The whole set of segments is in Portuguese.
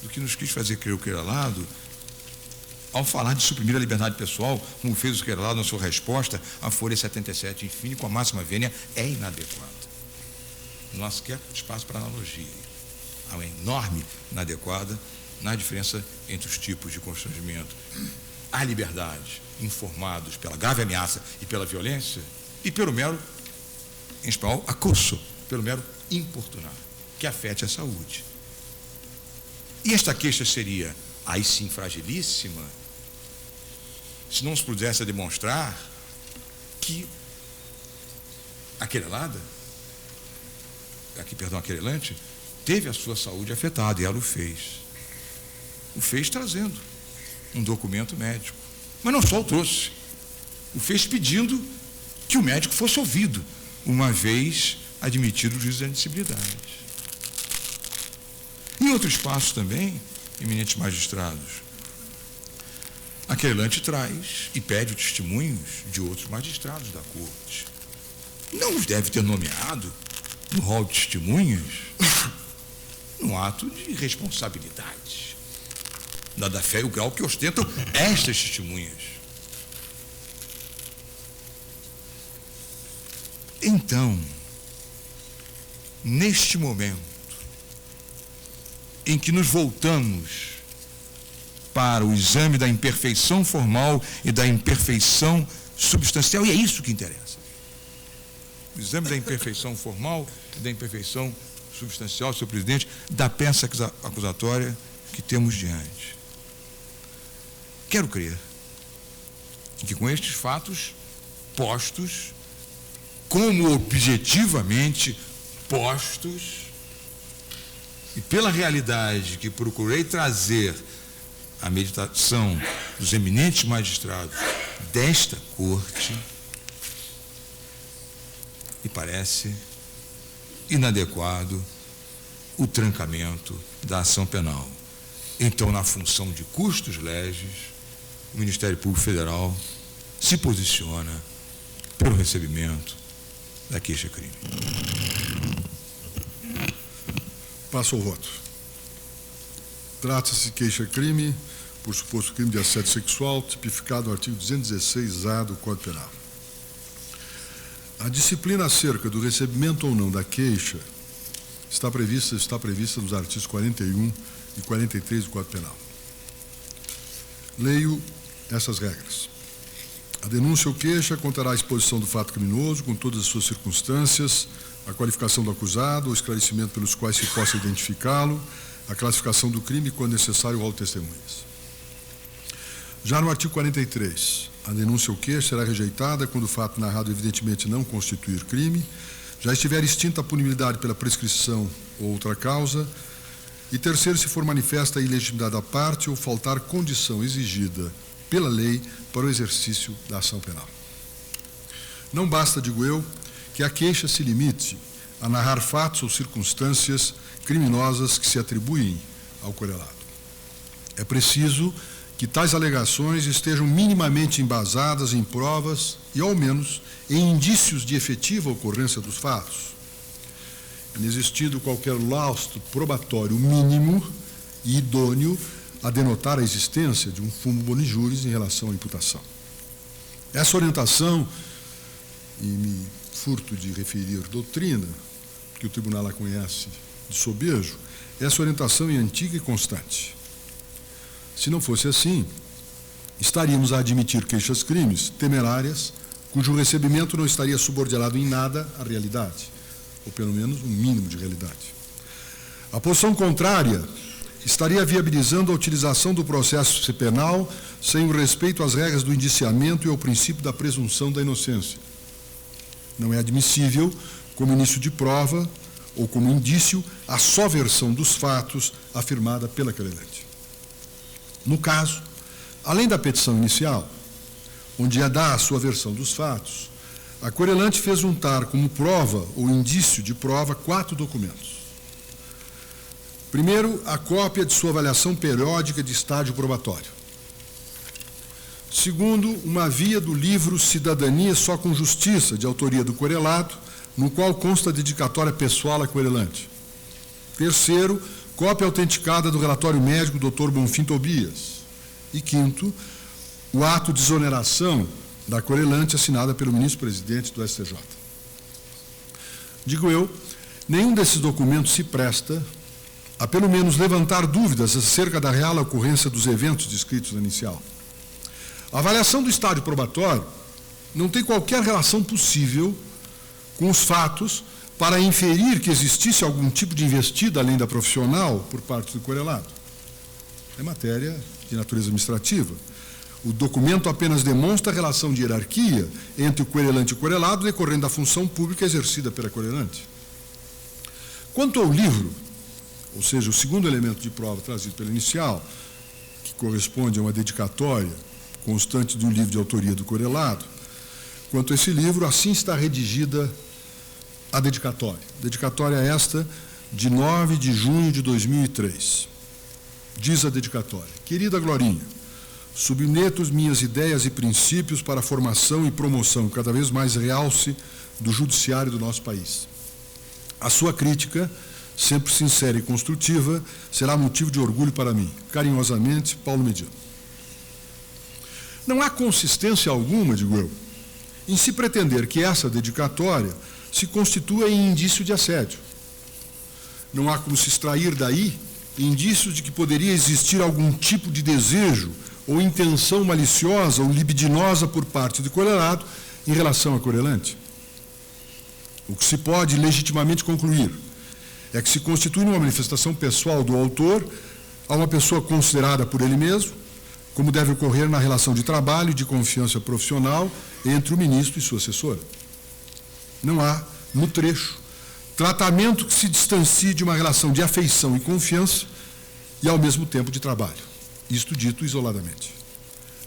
do que nos quis fazer crer o querelado ao falar de suprimir a liberdade pessoal, como fez o querelado na sua resposta à Folha 77, enfim, com a máxima vênia, é inadequada. Não há sequer espaço para analogia. Há uma enorme inadequada na diferença entre os tipos de constrangimento à liberdade, informados pela grave ameaça e pela violência, e pelo mero, em espanhol, acoso, pelo mero importunar, que afete a saúde. E esta queixa seria, aí sim, fragilíssima, se não se pudesse demonstrar que a querelada, a querelante, teve a sua saúde afetada, e ela o fez. O fez trazendo um documento médico. Mas não só o trouxe. O fez pedindo que o médico fosse ouvido, uma vez admitido o juízo de admissibilidade. Em outro espaço também, eminentes magistrados, a querelante traz e pede testemunhos de outros magistrados da corte. Não os deve ter nomeado no rol de testemunhas, num ato de responsabilidade, dada a fé e o grau que ostentam estas testemunhas. Então, neste momento em que nos voltamos para o exame da imperfeição formal e da imperfeição substancial, e é isso que interessa. O exame da imperfeição formal e da imperfeição substancial, senhor presidente, da peça acusatória que temos diante. Quero crer que com estes fatos postos, como objetivamente postos, e pela realidade que procurei trazer à meditação dos eminentes magistrados desta corte, me parece inadequado o trancamento da ação penal. Então, na função de custos legis, o Ministério Público Federal se posiciona pelo recebimento da queixa-crime. Passo ao voto. Trata-se de queixa-crime por suposto crime de assédio sexual, tipificado no artigo 216-A do Código Penal. A disciplina acerca do recebimento ou não da queixa está prevista nos artigos 41 e 43 do Código Penal. Leio essas regras. A denúncia ou queixa conterá a exposição do fato criminoso, com todas as suas circunstâncias, a qualificação do acusado, o esclarecimento pelos quais se possa identificá-lo, a classificação do crime e, quando necessário, o rol de testemunhas. Já no artigo 43, a denúncia ou queixa será rejeitada quando o fato narrado evidentemente não constituir crime, já estiver extinta a punibilidade pela prescrição ou outra causa, e terceiro, se for manifesta a ilegitimidade da parte ou faltar condição exigida pela lei para o exercício da ação penal. Não basta, digo eu, que a queixa se limite a narrar fatos ou circunstâncias criminosas que se atribuem ao querelado. É preciso que tais alegações estejam minimamente embasadas em provas e, ao menos, em indícios de efetiva ocorrência dos fatos, inexistindo qualquer lastro probatório mínimo e idôneo a denotar a existência de um fumo boni juris em relação à imputação. Essa orientação, e me furto de referir doutrina, que o tribunal a conhece de sobejo, essa orientação é antiga e constante. Se não fosse assim, estaríamos a admitir queixas-crimes temerárias, cujo recebimento não estaria subordinado em nada à realidade, ou pelo menos um mínimo de realidade. A posição contrária estaria viabilizando a utilização do processo penal sem o respeito às regras do indiciamento e ao princípio da presunção da inocência. Não é admissível, como início de prova ou como indício, a só versão dos fatos afirmada pela querelante. No caso, além da petição inicial, onde dá a sua versão dos fatos, a querelante fez juntar como prova ou indício de prova 4 documentos. Primeiro, a cópia de sua avaliação periódica de estágio probatório. Segundo, uma via do livro Cidadania Só com Justiça, de autoria do querelado, no qual consta a dedicatória pessoal à querelante. Terceiro, cópia autenticada do relatório médico do Dr. Bonfim Tobias. E quinto, o ato de exoneração da querelante assinada pelo ministro-presidente do STJ. Digo eu, nenhum desses documentos se presta a pelo menos levantar dúvidas acerca da real ocorrência dos eventos descritos na inicial. A avaliação do estágio probatório não tem qualquer relação possível com os fatos para inferir que existisse algum tipo de investida além da profissional por parte do querelado. É matéria de natureza administrativa. O documento apenas demonstra a relação de hierarquia entre o querelante e o querelado decorrendo da função pública exercida pela querelante. Quanto ao livro, ou seja, o segundo elemento de prova trazido pela inicial, que corresponde a uma dedicatória constante do livro de autoria do querelado, quanto a esse livro, assim está redigida a dedicatória. Dedicatória esta de 9 de junho de 2003. Diz a dedicatória: querida Glorinha, submeto minhas ideias e princípios para a formação e promoção cada vez mais realce do judiciário do nosso país. A sua crítica, sempre sincera e construtiva, será motivo de orgulho para mim. Carinhosamente, Paulo Medina. Não há consistência alguma, digo eu, em se pretender que essa dedicatória se constitua em indício de assédio. Não há como se extrair daí indícios de que poderia existir algum tipo de desejo ou intenção maliciosa ou libidinosa por parte do querelado em relação à querelante. O que se pode legitimamente concluir é que se constitui uma manifestação pessoal do autor a uma pessoa considerada por ele mesmo, como deve ocorrer na relação de trabalho e de confiança profissional entre o ministro e sua assessora. Não há, no trecho, tratamento que se distancie de uma relação de afeição e confiança e, ao mesmo tempo, de trabalho. Isto dito isoladamente.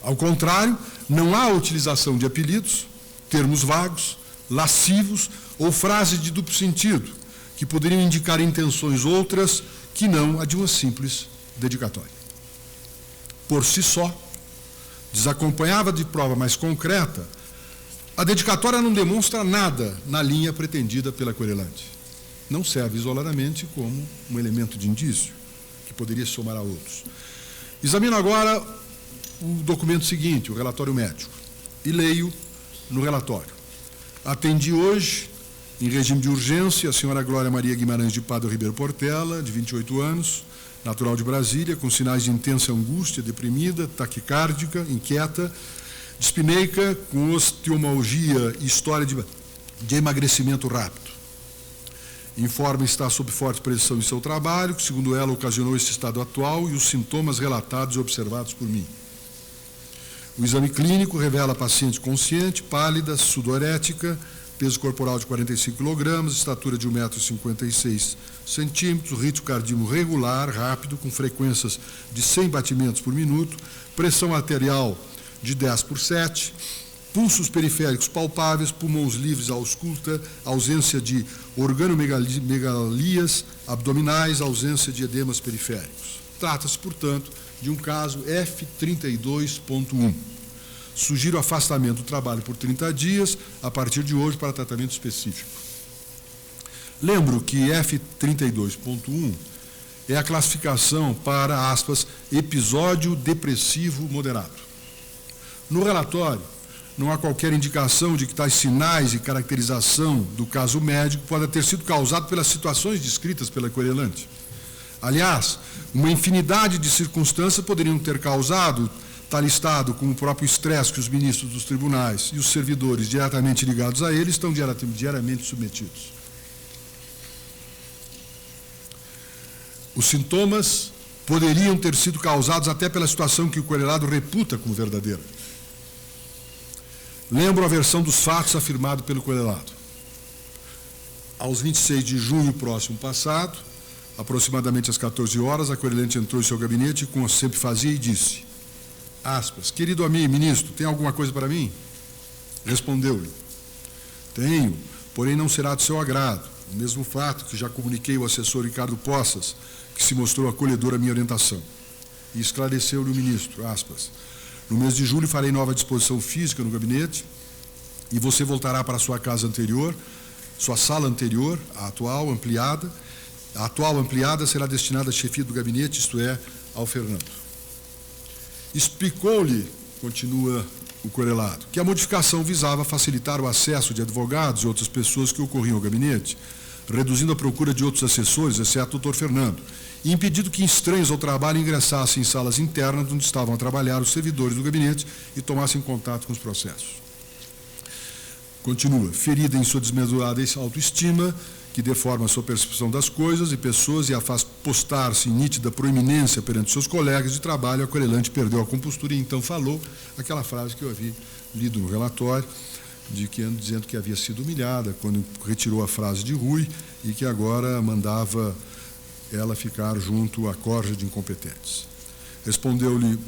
Ao contrário, não há a utilização de apelidos, termos vagos, lascivos ou frases de duplo sentido, que poderiam indicar intenções outras que não a de uma simples dedicatória. Por si só, desacompanhada de prova mais concreta, a dedicatória não demonstra nada na linha pretendida pela querelante. Não serve isoladamente como um elemento de indício, que poderia se somar a outros. Examino agora o documento seguinte, o relatório médico, e leio no relatório. Atendi hoje, em regime de urgência, a senhora Glória Maria Guimarães de Pádua Ribeiro Portela, de 28 anos, natural de Brasília, com sinais de intensa angústia, deprimida, taquicárdica, inquieta, dispneica, com osteomalgia e história de emagrecimento rápido. Informa estar sob forte pressão em seu trabalho, que, segundo ela, ocasionou esse estado atual e os sintomas relatados e observados por mim. O exame clínico revela a paciente consciente, pálida, sudorética, peso corporal de 45 kg, estatura de 1,56 m, ritmo cardíaco regular, rápido, com frequências de 100 batimentos por minuto, pressão arterial de 10/7, pulsos periféricos palpáveis, pulmões livres à ausculta, ausência de organomegalias abdominais, ausência de edemas periféricos. Trata-se, portanto, de um caso F32.1. Sugiro afastamento do trabalho por 30 dias, a partir de hoje, para tratamento específico. Lembro que F32.1 é a classificação para, aspas, episódio depressivo moderado. No relatório, não há qualquer indicação de que tais sinais e caracterização do caso médico podem ter sido causados pelas situações descritas pela querelante. Aliás, uma infinidade de circunstâncias poderiam ter causado tal estado, como o próprio estresse que os ministros dos tribunais e os servidores diretamente ligados a ele estão diariamente submetidos. Os sintomas poderiam ter sido causados até pela situação que o querelado reputa como verdadeira. Lembro a versão dos fatos afirmado pelo querelado. Aos 26 de junho próximo passado, aproximadamente às 14 horas, a querelante entrou em seu gabinete, como sempre fazia, e disse, aspas, querido amigo, ministro, tem alguma coisa para mim? Respondeu-lhe, tenho, porém não será do seu agrado. O mesmo fato que já comuniquei ao assessor Ricardo Poças, que se mostrou acolhedor à minha orientação. E esclareceu-lhe o ministro, aspas, no mês de julho farei nova disposição física no gabinete e você voltará para a sua casa anterior, sua sala anterior, a atual, ampliada, A atual ampliada será destinada à chefia do gabinete, isto é, ao Fernando. Explicou-lhe, continua o querelado, que a modificação visava facilitar o acesso de advogados e outras pessoas que ocorriam ao gabinete, reduzindo a procura de outros assessores, exceto o Dr. Fernando, e impedindo que estranhos ao trabalho ingressassem em salas internas onde estavam a trabalhar os servidores do gabinete e tomassem contato com os processos. Continua, ferida em sua desmesurada autoestima, que deforma a sua percepção das coisas e pessoas e a faz postar-se em nítida proeminência perante seus colegas de trabalho, a querelante perdeu a compostura e então falou aquela frase que eu havia lido no relatório, dizendo que havia sido humilhada quando retirou a frase de Rui e que agora mandava ela ficar junto à corja de incompetentes. Respondeu-lhe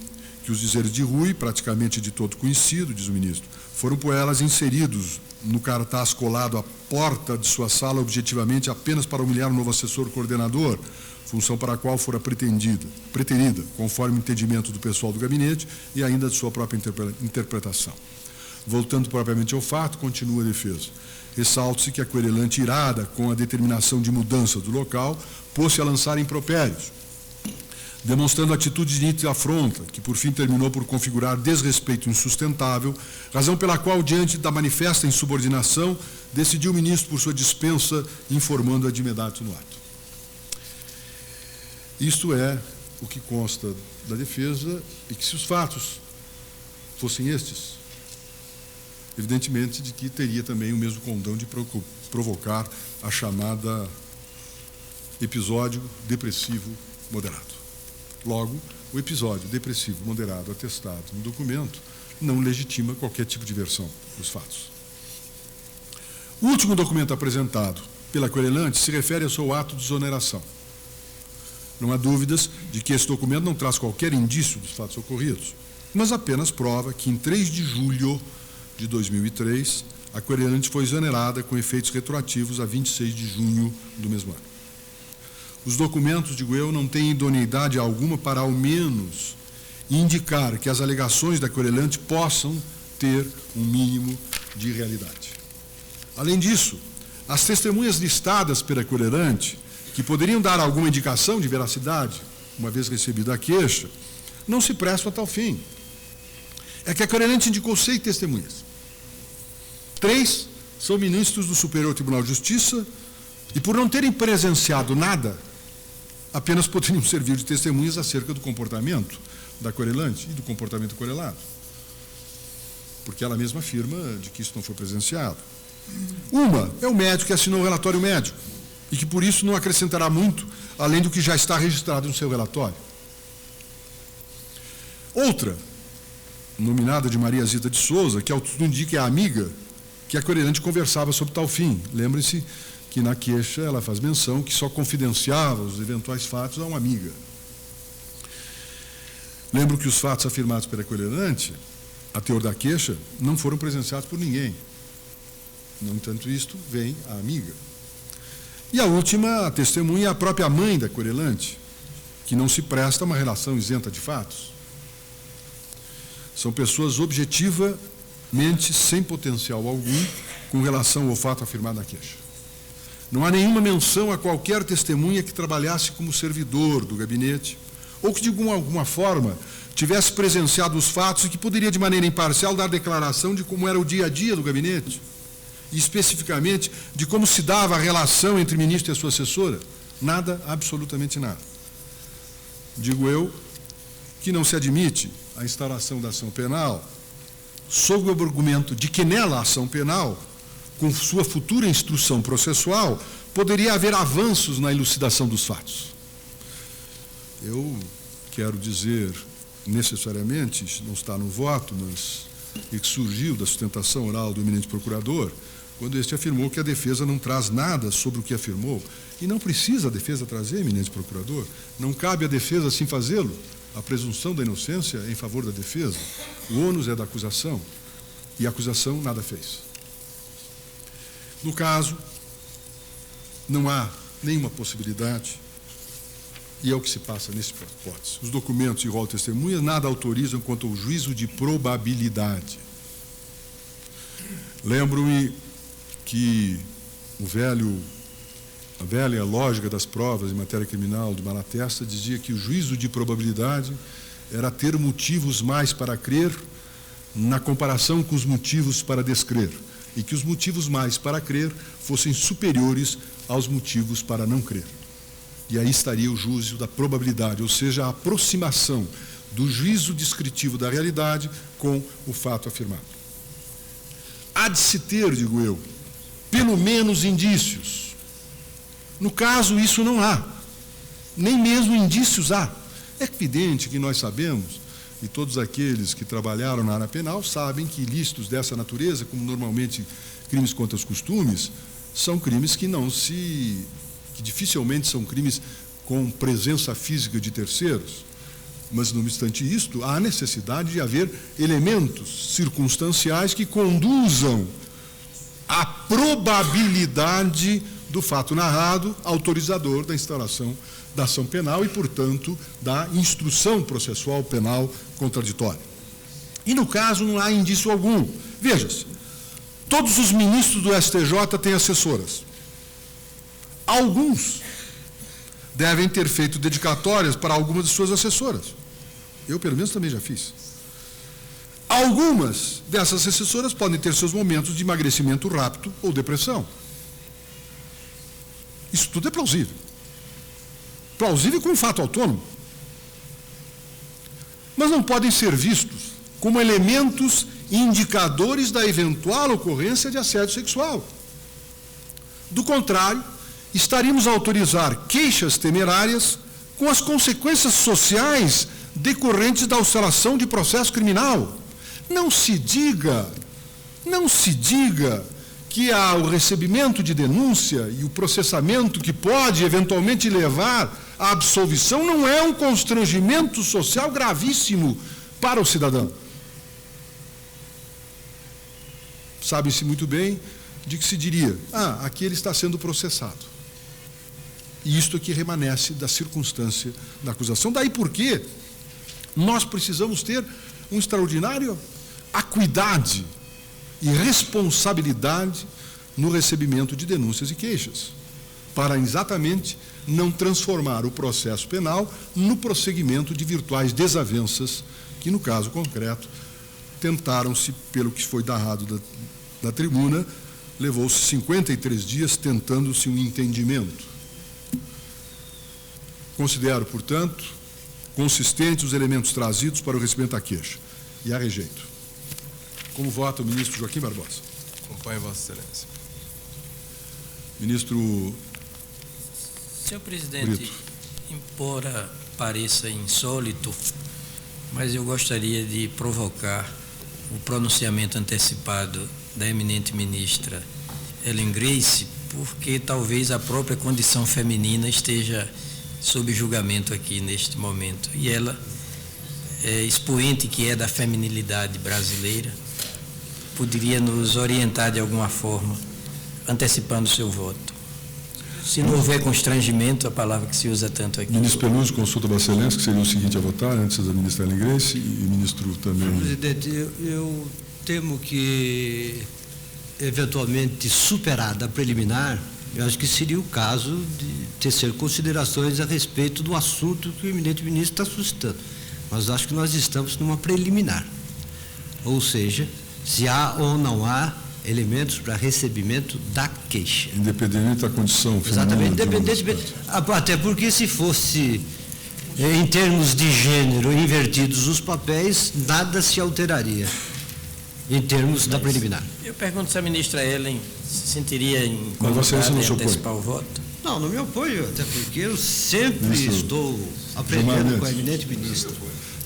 que os dizeres de Rui, praticamente de todo conhecido, diz o ministro, foram por elas inseridos no cartaz colado à porta de sua sala objetivamente apenas para humilhar o novo assessor coordenador, função para a qual fora preterida, conforme o entendimento do pessoal do gabinete e ainda de sua própria interpretação. Voltando propriamente ao fato, continua a defesa. Ressalta-se que a querelante, irada com a determinação de mudança do local, pôs-se a lançar impropérios, demonstrando atitude de nítida afronta, que por fim terminou por configurar desrespeito insustentável, razão pela qual, diante da manifesta insubordinação, decidiu o ministro por sua dispensa, informando-a de imediato no ato. Isto é o que consta da defesa, e que se os fatos fossem estes, evidentemente de que teria também o mesmo condão de provocar a chamada episódio depressivo moderado. Logo, o episódio depressivo moderado atestado no documento não legitima qualquer tipo de versão dos fatos. O último documento apresentado pela querelante se refere ao seu ato de exoneração. Não há dúvidas de que esse documento não traz qualquer indício dos fatos ocorridos, mas apenas prova que em 3 de julho de 2003, a querelante foi exonerada com efeitos retroativos a 26 de junho do mesmo ano. Os documentos, digo eu, não têm idoneidade alguma para, ao menos, indicar que as alegações da querelante possam ter um mínimo de realidade. Além disso, as testemunhas listadas pela querelante, que poderiam dar alguma indicação de veracidade, uma vez recebida a queixa, não se prestam a tal fim. É que a querelante indicou 6 testemunhas. 3 são ministros do Superior Tribunal de Justiça e, por não terem presenciado nada, apenas poderiam servir de testemunhas acerca do comportamento da querelante e do comportamento querelado, porque ela mesma afirma de que isso não foi presenciado. Uma é o médico que assinou o relatório médico e que, por isso, não acrescentará muito, além do que já está registrado no seu relatório. Outra, nominada de Maria Zita de Souza, que ao tudo indica é a amiga que a querelante conversava sobre tal fim. Lembre-se que na queixa ela faz menção que só confidenciava os eventuais fatos a uma amiga. Lembro que os fatos afirmados pela querelante, a teor da queixa, não foram presenciados por ninguém. No entanto, isto vem a amiga. E a última, a testemunha, é a própria mãe da querelante, que não se presta a uma relação isenta de fatos. São pessoas objetivamente sem potencial algum com relação ao fato afirmado na queixa. Não há nenhuma menção a qualquer testemunha que trabalhasse como servidor do gabinete ou que, de alguma forma, tivesse presenciado os fatos e que poderia, de maneira imparcial, dar declaração de como era o dia a dia do gabinete e, especificamente, de como se dava a relação entre o ministro e a sua assessora. Nada, absolutamente nada. Digo eu que não se admite a instauração da ação penal sob o argumento de que nela a ação penal, com sua futura instrução processual, poderia haver avanços na elucidação dos fatos. Eu quero dizer, necessariamente, não está no voto, mas que surgiu da sustentação oral do eminente procurador, quando este afirmou que a defesa não traz nada sobre o que afirmou. E não precisa a defesa trazer, eminente procurador. Não cabe à defesa assim fazê-lo. A presunção da inocência é em favor da defesa. O ônus é da acusação. E a acusação nada fez. No caso, não há nenhuma possibilidade, e é o que se passa nesse hipótese. Os documentos e rol de testemunhas nada autorizam quanto ao juízo de probabilidade. Lembro-me que o velho A velha lógica das provas em matéria criminal de Malatesta dizia que o juízo de probabilidade era ter motivos mais para crer na comparação com os motivos para descrer, e que os motivos mais para crer fossem superiores aos motivos para não crer. E aí estaria o juízo da probabilidade, ou seja, a aproximação do juízo descritivo da realidade com o fato afirmado. Há de se ter, digo eu, pelo menos indícios. No caso, isso não há. Nem mesmo indícios há. É evidente que nós sabemos, e todos aqueles que trabalharam na área penal sabem que ilícitos dessa natureza, como normalmente crimes contra os costumes, são crimes que dificilmente são crimes com presença física de terceiros. Mas, não obstante isto, há necessidade de haver elementos circunstanciais que conduzam à probabilidade do fato narrado, autorizador da instauração da ação penal e, portanto, da instrução processual penal contraditória. E, no caso, não há indício algum. Veja-se, todos os ministros do STJ têm assessoras. Alguns devem ter feito dedicatórias para algumas de suas assessoras. Eu, pelo menos, também já fiz. Algumas dessas assessoras podem ter seus momentos de emagrecimento rápido ou depressão. Isso tudo é plausível. Plausível com um fato autônomo. Mas não podem ser vistos como elementos indicadores da eventual ocorrência de assédio sexual. Do contrário, estaríamos a autorizar queixas temerárias com as consequências sociais decorrentes da instalação de processo criminal. Não se diga que o recebimento de denúncia e o processamento que pode eventualmente levar à absolvição não é um constrangimento social gravíssimo para o cidadão. Sabe-se muito bem de que se diria, aqui ele está sendo processado. E isto aqui remanesce da circunstância da acusação. Daí porque nós precisamos ter um extraordinário acuidade e responsabilidade no recebimento de denúncias e queixas, para exatamente não transformar o processo penal no prosseguimento de virtuais desavenças que, no caso concreto, tentaram-se, pelo que foi narrado da tribuna, levou-se 53 dias tentando-se um entendimento. Considero, portanto, consistentes os elementos trazidos para o recebimento da queixa e a rejeito. Como vota o ministro Joaquim Barbosa? Acompanho Vossa Excelência. Ministro Senhor presidente, Brito. embora pareça insólito, mas eu gostaria de provocar o pronunciamento antecipado da eminente ministra Ellen Grace, porque talvez a própria condição feminina esteja sob julgamento aqui neste momento. E ela, expoente que é da feminilidade brasileira, poderia nos orientar de alguma forma, antecipando o seu voto. Se não houver constrangimento, a palavra que se usa tanto aqui. Ministro Peluso, consulta Vossa Excelência, que seria o seguinte a votar, antes da ministra Ellen Grace, e ministro também... Senhor presidente, eu temo que, eventualmente superada a preliminar, eu acho que seria o caso de tecer considerações a respeito do assunto que o eminente ministro está suscitando. Mas acho que nós estamos numa preliminar. Ou seja, se há ou não há elementos para recebimento da queixa. Independente da condição feminina. Exatamente, independentemente. Até porque se fosse, em termos de gênero, invertidos os papéis, nada se alteraria em termos da preliminar. Eu pergunto se a ministra Ellen se sentiria Mas você incomodada não em se opõe? antecipar o voto. Não me oponho, até porque eu sempre estou Gilmar aprendendo Mendes. com a eminente ministra.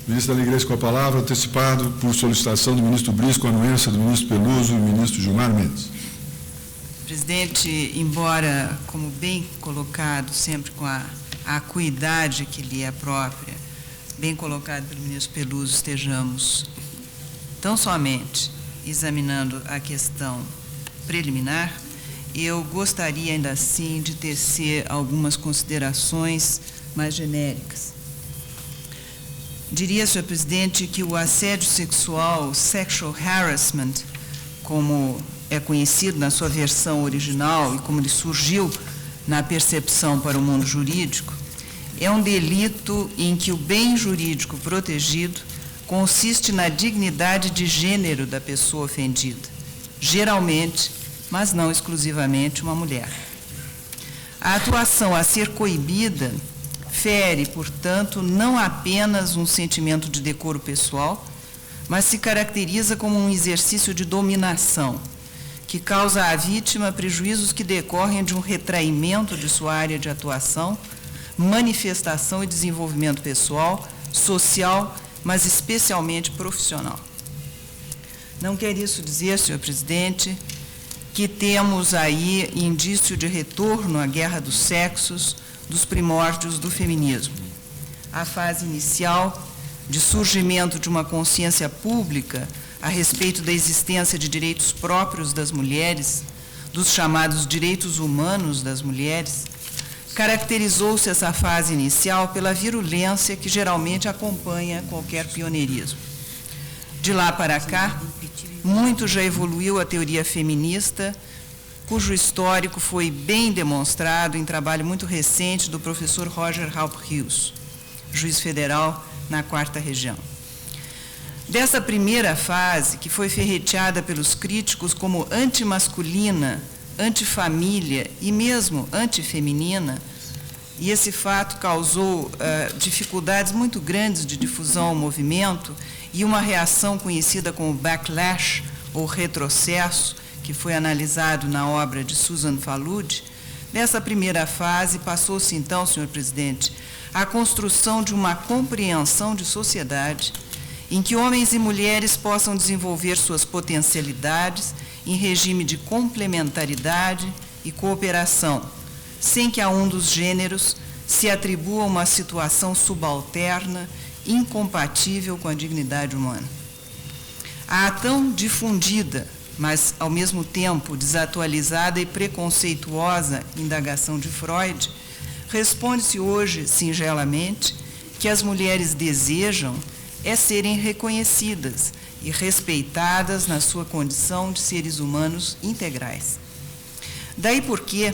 Ministro Ellen Grace com a palavra, antecipado por solicitação do ministro Brice, com a anuência do ministro Peluso e do ministro Gilmar Mendes. Presidente, embora, como bem colocado, sempre com a acuidade que lhe é própria, bem colocado pelo ministro Peluso, estejamos tão somente examinando a questão preliminar, eu gostaria ainda assim de tecer algumas considerações mais genéricas. Diria, senhor presidente, que o assédio sexual, sexual harassment, como é conhecido na sua versão original e como ele surgiu na percepção para o mundo jurídico, é um delito em que o bem jurídico protegido consiste na dignidade de gênero da pessoa ofendida, geralmente, mas não exclusivamente, uma mulher. A atuação a ser coibida fere, portanto, não apenas um sentimento de decoro pessoal, mas se caracteriza como um exercício de dominação, que causa à vítima prejuízos que decorrem de um retraimento de sua área de atuação, manifestação e desenvolvimento pessoal, social, mas especialmente profissional. Não quer isso dizer, senhor presidente, que temos aí indício de retorno à guerra dos sexos, dos primórdios do feminismo. A fase inicial de surgimento de uma consciência pública a respeito da existência de direitos próprios das mulheres, dos chamados direitos humanos das mulheres, caracterizou-se essa fase inicial pela virulência que geralmente acompanha qualquer pioneirismo. De lá para cá, muito já evoluiu a teoria feminista, cujo histórico foi bem demonstrado em trabalho muito recente do professor Roger Halp Rios, juiz federal na 4ª Região. Dessa primeira fase, que foi ferreteada pelos críticos como antimasculina, antifamília e mesmo antifeminina, e esse fato causou dificuldades muito grandes de difusão ao movimento e uma reação conhecida como backlash, ou retrocesso, que foi analisado na obra de Susan Falud. Nessa primeira fase, passou-se então, senhor presidente, a construção de uma compreensão de sociedade em que homens e mulheres possam desenvolver suas potencialidades em regime de complementaridade e cooperação, sem que a um dos gêneros se atribua uma situação subalterna, incompatível com a dignidade humana. A tão difundida, mas ao mesmo tempo desatualizada e preconceituosa indagação de Freud, responde-se hoje, singelamente, que as mulheres desejam é serem reconhecidas e respeitadas na sua condição de seres humanos integrais. Daí porque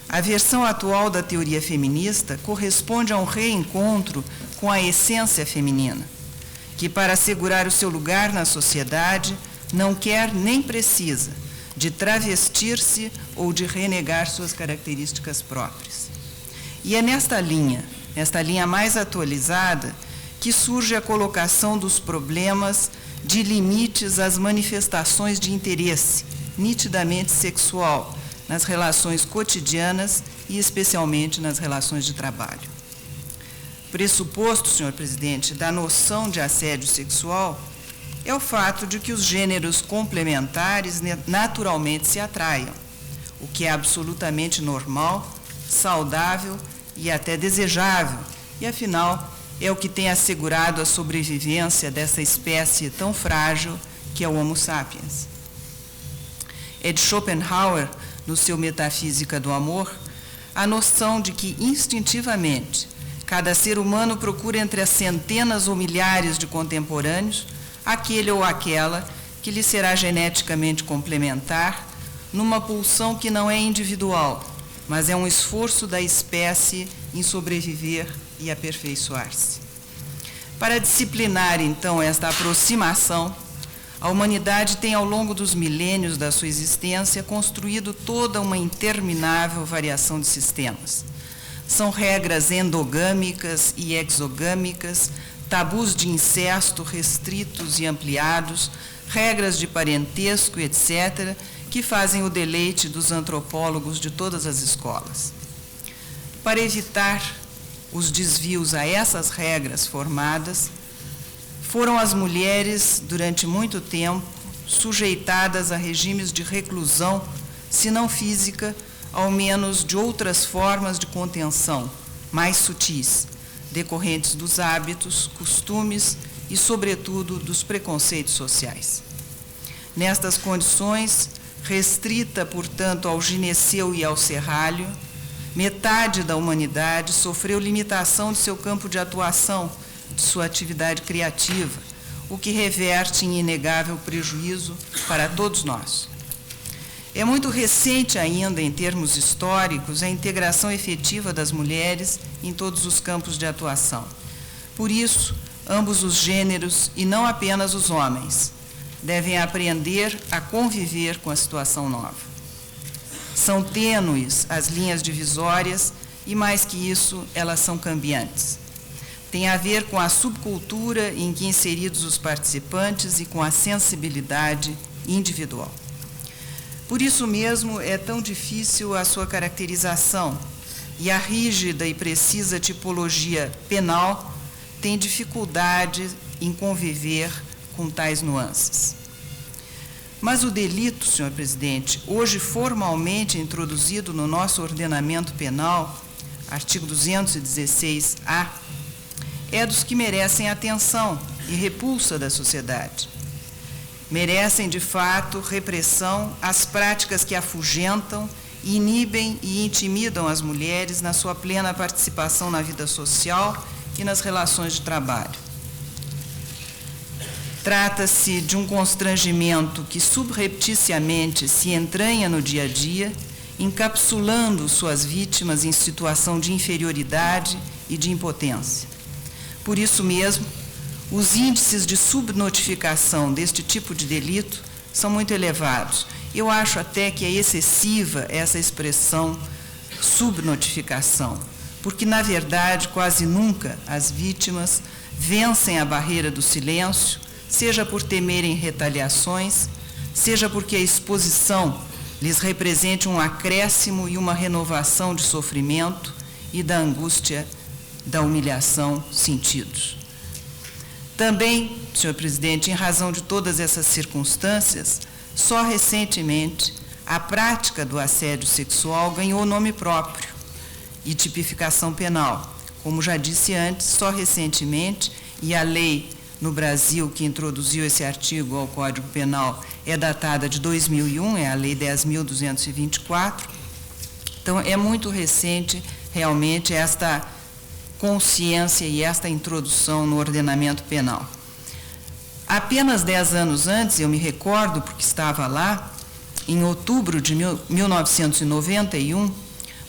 a versão atual da teoria feminista corresponde a um reencontro com a essência feminina, que para assegurar o seu lugar na sociedade não quer nem precisa de travestir-se ou de renegar suas características próprias. E é nesta linha mais atualizada, que surge a colocação dos problemas de limites às manifestações de interesse, nitidamente sexual, nas relações cotidianas e especialmente nas relações de trabalho. Pressuposto, senhor presidente, da noção de assédio sexual é o fato de que os gêneros complementares naturalmente se atraiam, o que é absolutamente normal, saudável e até desejável, e afinal é o que tem assegurado a sobrevivência dessa espécie tão frágil que é o Homo sapiens. É de Schopenhauer, no seu Metafísica do Amor, a noção de que instintivamente cada ser humano procura entre as centenas ou milhares de contemporâneos aquele ou aquela que lhe será geneticamente complementar, numa pulsão que não é individual, mas é um esforço da espécie em sobreviver e aperfeiçoar-se. Para disciplinar, então, esta aproximação, a humanidade tem, ao longo dos milênios da sua existência, construído toda uma interminável variação de sistemas. São regras endogâmicas e exogâmicas, tabus de incesto restritos e ampliados, regras de parentesco, etc., que fazem o deleite dos antropólogos de todas as escolas. Para evitar os desvios a essas regras formadas, foram as mulheres, durante muito tempo, sujeitadas a regimes de reclusão, se não física, ao menos de outras formas de contenção, mais sutis, decorrentes dos hábitos, costumes e, sobretudo, dos preconceitos sociais. Nestas condições, restrita, portanto, ao gineceu e ao serralho, metade da humanidade sofreu limitação de seu campo de atuação, de sua atividade criativa, o que reverte em inegável prejuízo para todos nós. É muito recente ainda, em termos históricos, a integração efetiva das mulheres em todos os campos de atuação. Por isso, ambos os gêneros, e não apenas os homens, devem aprender a conviver com a situação nova. São tênues as linhas divisórias e, mais que isso, elas são cambiantes. Tem a ver com a subcultura em que inseridos os participantes e com a sensibilidade individual. Por isso mesmo, é tão difícil a sua caracterização, e a rígida e precisa tipologia penal tem dificuldade em conviver com tais nuances. Mas o delito, senhor presidente, hoje formalmente introduzido no nosso ordenamento penal, artigo 216-A, é dos que merecem atenção e repulsa da sociedade. Merecem, de fato, repressão às práticas que afugentam, inibem e intimidam as mulheres na sua plena participação na vida social e nas relações de trabalho. Trata-se de um constrangimento que subrepticiamente se entranha no dia a dia, encapsulando suas vítimas em situação de inferioridade e de impotência. Por isso mesmo, os índices de subnotificação deste tipo de delito são muito elevados. Eu acho até que é excessiva essa expressão subnotificação, porque, na verdade, quase nunca as vítimas vencem a barreira do silêncio, seja por temerem retaliações, seja porque a exposição lhes represente um acréscimo e uma renovação de sofrimento e da angústia, da humilhação sentidos. Também, senhor presidente, em razão de todas essas circunstâncias, só recentemente a prática do assédio sexual ganhou nome próprio e tipificação penal. Como já disse antes, só recentemente, e a lei no Brasil que introduziu esse artigo ao Código Penal é datada de 2001, é a Lei 10.224. Então, é muito recente, realmente, esta consciência e esta introdução no ordenamento penal. Apenas 10 anos antes, eu me recordo, porque estava lá, em outubro de 1991,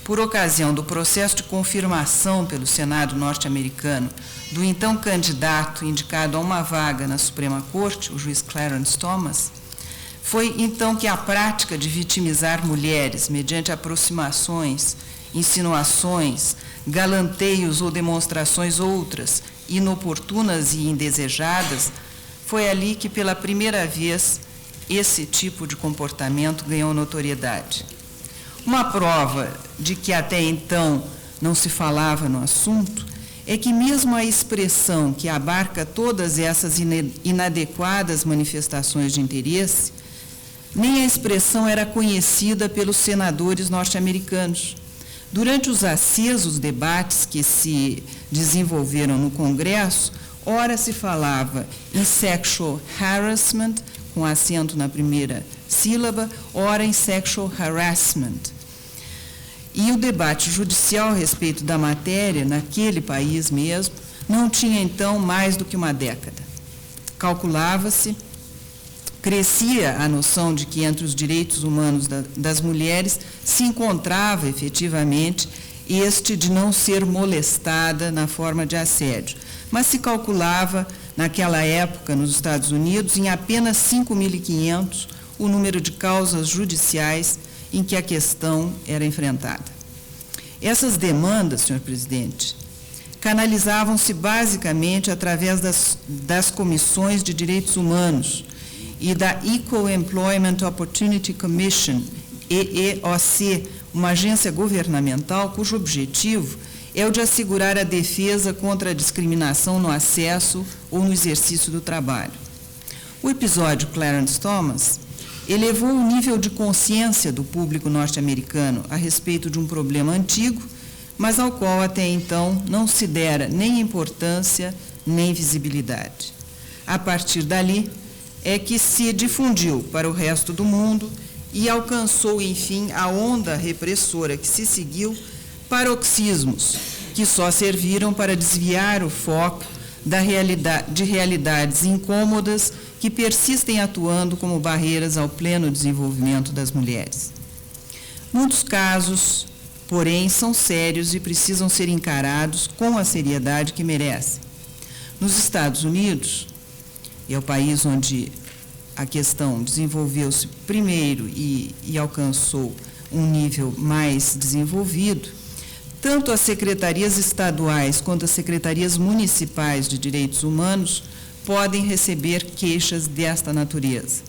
por ocasião do processo de confirmação pelo Senado norte-americano do então candidato indicado a uma vaga na Suprema Corte, o juiz Clarence Thomas, foi então que a prática de vitimizar mulheres mediante aproximações, insinuações, galanteios ou demonstrações outras, inoportunas e indesejadas, foi ali que pela primeira vez esse tipo de comportamento ganhou notoriedade. Uma prova de que até então não se falava no assunto é que mesmo a expressão que abarca todas essas inadequadas manifestações de interesse, nem a expressão era conhecida pelos senadores norte-americanos. Durante os acesos debates que se desenvolveram no Congresso, ora se falava em sexual harassment, com acento na primeira sílaba, ora em sexual harassment. E o debate judicial a respeito da matéria, naquele país mesmo, não tinha então mais do que uma década. Calculava-se, crescia a noção de que entre os direitos humanos das mulheres se encontrava efetivamente este de não ser molestada na forma de assédio. Mas se calculava, naquela época, nos Estados Unidos, em apenas 5.500 o número de causas judiciais em que a questão era enfrentada. Essas demandas, senhor presidente, canalizavam-se basicamente através das comissões de direitos humanos e da Equal Employment Opportunity Commission, EEOC, uma agência governamental cujo objetivo é o de assegurar a defesa contra a discriminação no acesso ou no exercício do trabalho. O episódio Clarence Thomas elevou o nível de consciência do público norte-americano a respeito de um problema antigo, mas ao qual até então não se dera nem importância nem visibilidade. A partir dali é que se difundiu para o resto do mundo e alcançou, enfim, a onda repressora que se seguiu, paroxismos que só serviram para desviar o foco de realidades incômodas que persistem atuando como barreiras ao pleno desenvolvimento das mulheres. Muitos casos, porém, são sérios e precisam ser encarados com a seriedade que merecem. Nos Estados Unidos, e é o país onde a questão desenvolveu-se primeiro e alcançou um nível mais desenvolvido, tanto as secretarias estaduais quanto as secretarias municipais de direitos humanos podem receber queixas desta natureza.